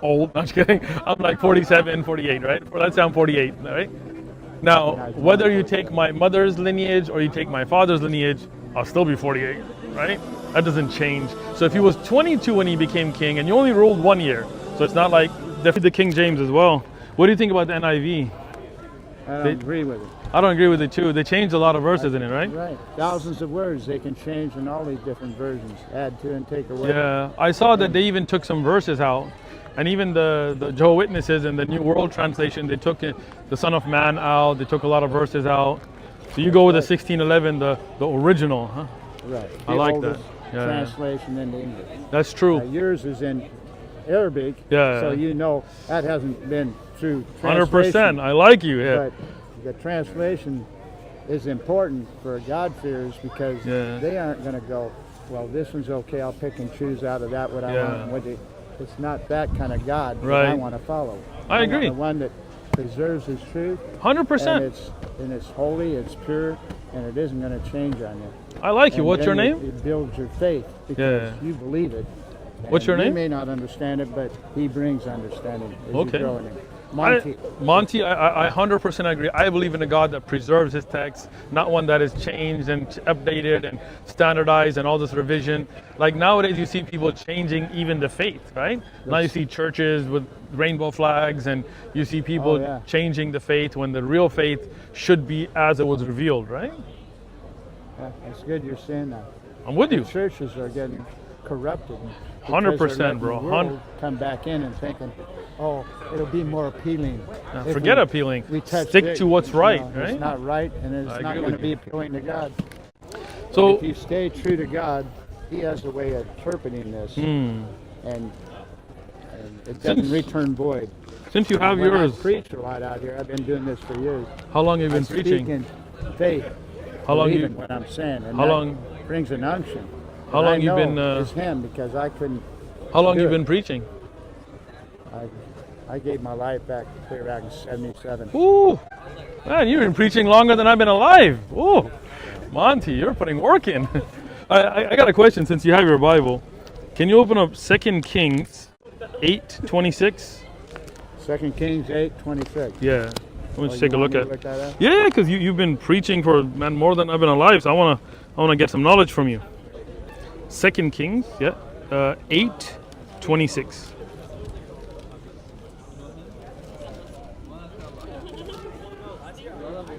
old. Not kidding. I'm like 47, 48, right? Let's say I'm 48, right? Now, whether you take my mother's lineage or you take my father's lineage, I'll still be 48, right? That doesn't change. So if he was 22 when he became king and you only ruled 1 year, so it's not like the King James as well. What do you think about the NIV? I don't agree with it. I don't agree with it too. They changed a lot of verses in it, right? Right. Thousands of words they can change in all these different versions. Add to and take away. Yeah, I saw that they even took some verses out. And even the Jehovah's Witnesses in the New World Translation, they took the Son of Man out. They took a lot of verses out. So you go with the 1611, the original, huh? Right. I like that. Yeah. Translation into English. That's true. Yours is in Arabic. Yeah. So you know that hasn't been through translation. 100%. I like you. Yeah. But the translation is important for God-fearers because they aren't going to go, well, this one's okay. I'll pick and choose out of that what I want. It's not that kind of God that I want to follow. I agree. The one that preserves His truth. 100%. And it's holy, it's pure, and it isn't going to change on you. I like you. What's your name? It builds your faith because you believe it. What's your name? You may not understand it, but He brings understanding as you grow in Him. Monty, I 100% agree. I believe in a God that preserves His text, not one that is changed and updated and standardized and all this revision. Like nowadays, you see people changing even the faith, right? Yes. Now you see churches with rainbow flags, and you see people changing the faith when the real faith should be as it was revealed, right? Yeah, it's good you're saying that. I'm with you. Churches are getting corrupted. 100%, bro. Come back in and thinking, oh, it'll be more appealing. Forget appealing. Stick to what's right, right? It's not right, and it's not going to be appealing to God. So if you stay true to God, He has a way of interpreting this, and it doesn't return void. Since you have yours, I preach a lot out here. I've been doing this for years. How long have you been preaching? Speak in faith. How long you? What I'm saying. And how long? Brings an unction. How long you been? It's Him because I couldn't. How long you been preaching? I gave my life back clear back in '77. Ooh, man, you've been preaching longer than I've been alive. Ooh, Monty, you're putting work in. I got a question since you have your Bible. Can you open up 2 Kings 8:26? 2 Kings 8:26. Yeah. Let me just take a look at it. Yeah, because you've been preaching for more than I've been alive, so I wanna get some knowledge from you. 2 Kings, 8:26.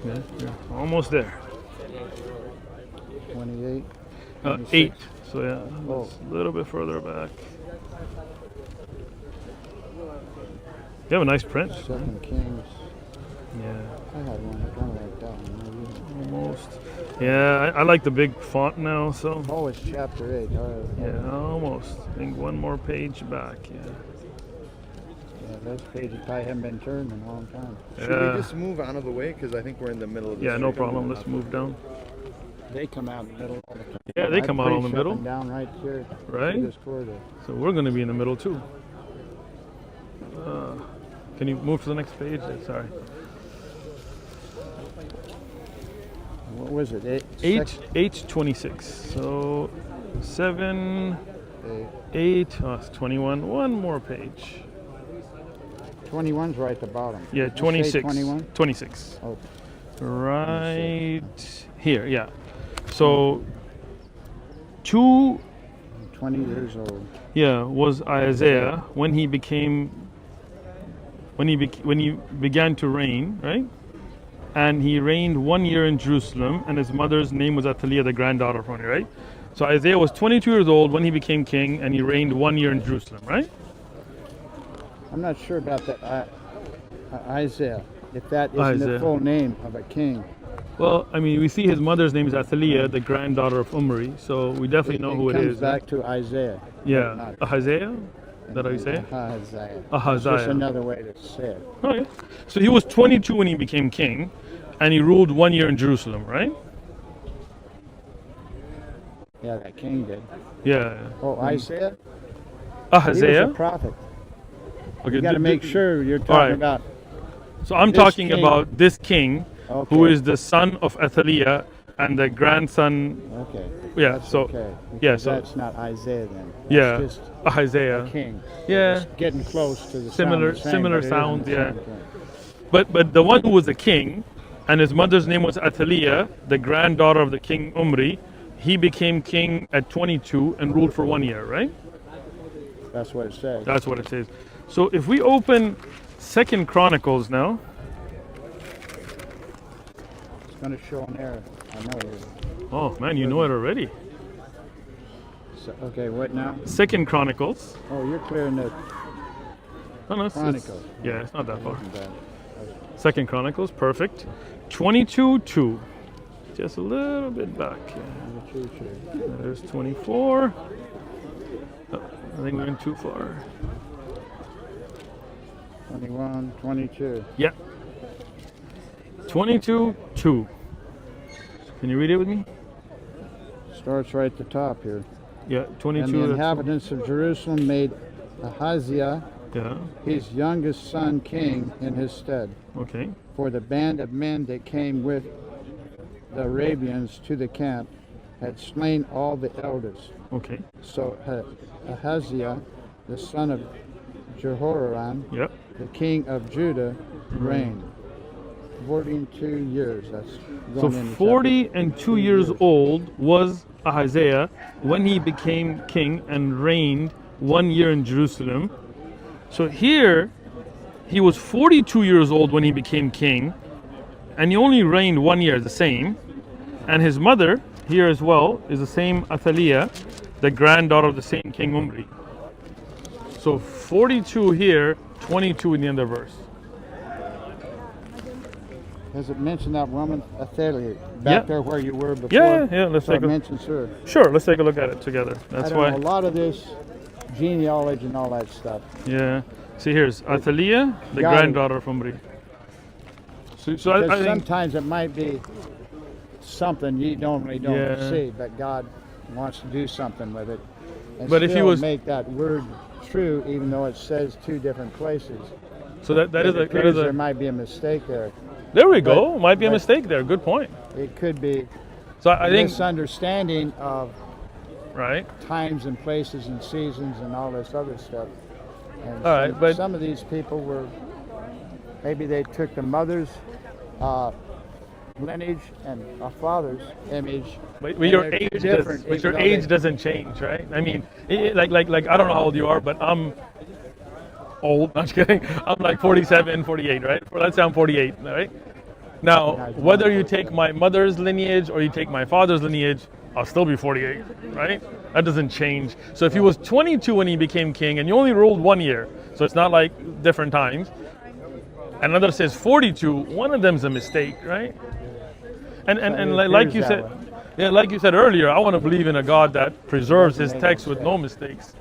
Yeah, almost there. 28. 8. So a little bit further back. You have a nice print. 2 Kings. Yeah. I had one kind of like that one. Almost. Yeah, I like the big font now, so. Oh, it's chapter 8. Yeah, almost. I think one more page back, Yeah, those pages probably haven't been turned in a long time. Should we just move out of the way? Because I think we're in the middle of this. Yeah, no problem. Let's move down. They come out in the middle. Yeah, they come out in the middle. Down right here. Right? This corridor. So we're going to be in the middle too. Can you move to the next page? Sorry. What was it? 8:26. So 7, 8. Oh, it's 21. One more page. 21's right at the bottom. Yeah, 26. 21? 26. Oh. Right here, yeah. So 20 years old. Yeah, was Isaiah when he began to reign, right? And he reigned 1 year in Jerusalem, and his mother's name was Athaliah, the granddaughter of Ronnie, right? So Isaiah was 22 years old when he became king, and he reigned 1 year in Jerusalem, right? I'm not sure about that. Isaiah, if that isn't the full name of a king. Well, I mean, we see his mother's name is Athaliah, the granddaughter of Omri, so we definitely know who it is. It comes back to Isaiah. Yeah, Ahaziah? Is that how you say it? Ahaziah. Ahaziah. Just another way to say it. Okay. So he was 22 when he became king, and he ruled 1 year in Jerusalem, right? Yeah, that king did. Yeah. Oh, Isaiah? Ahaziah? He was a prophet. Okay, you got to make sure you're talking about. So I'm talking about this king, who is the son of Athaliah, and the grandson. Okay. Yeah. That's So okay. yeah. Because So that's not Isaiah then. That's yeah, just Isaiah. a king. Yeah. It's getting close to the Similar- sound the same, similar but it isn't sounds, the yeah. same thing. But the one who was a king, and his mother's name was Athaliah, the granddaughter of the king Umri, he became king at 22 and ruled for 1 year, right? That's what it says. That's what it says. So if we open Second Chronicles now, It's going to show an error. I know you. oh man, you know it already. So, okay, what now? Second Chronicles. Oh, you're clearing the No, no, Chronicles. yeah, it's not that far. Bad. Second Chronicles, perfect. 22:2. Just a little bit back. Yeah. There's 24. Oh, I think we went too far. 21, 22. Yeah. 22:2. Can you read it with me? Starts right at the top here. Yeah, And 22. the that's- inhabitants of Jerusalem made Ahaziah, Yeah. his youngest son, king in his stead. Okay. For the band of men that came with the Arabians to the camp had slain all the elders. Okay. So Ahaziah, the son of Jehoram, Yep. the king of Judah, reigned 42 years. That's So going into 40 and 2 years old was Ahaziah when he became king and reigned 1 year in Jerusalem. So here, he was 42 years old when he became king, and he only reigned 1 year, the same. And his mother, here as well, is the same Athaliah, the granddaughter of the same king Umri. So 42 here, 22 in the other verse. Does it mention that woman, Athaliah, back Yeah. there where you were before? Yeah, let's So take it a mentions her. sure. Let's take a look at it together. I That's don't why. know, a lot of this genealogy and all that stuff. Yeah. See, here's Athaliah, the Got it. granddaughter of Umri. So I Because think sometimes it might be something you normally don't Yeah. see, but God wants to do something with it. And But if he still was- make that word true, even though it says two different places. so that is It a appears there might be a mistake there. there we go. Might be a but- mistake there. Good point. It could be So a I think misunderstanding of right. times and places and seasons and all this other stuff. And All right, but- some of these people were, maybe they took the mother's lineage and a father's image. But and your they're age different, but even your though age they- doesn't change, right? I mean, like I don't know how old you are, but I'm old. I'm just kidding. I'm like 47, 48, right? Let's say I'm 48, right? Now, whether you take my mother's lineage or you take my father's lineage, I'll still be 48, right? That doesn't change. So if he was 22 when he became king and you only ruled 1 year, so it's not like different times, and another says 42, one of them's a mistake, right? And it like appears you that said, way. yeah, like you said earlier, I want to believe in a God that preserves his Doesn't make text with no mistakes.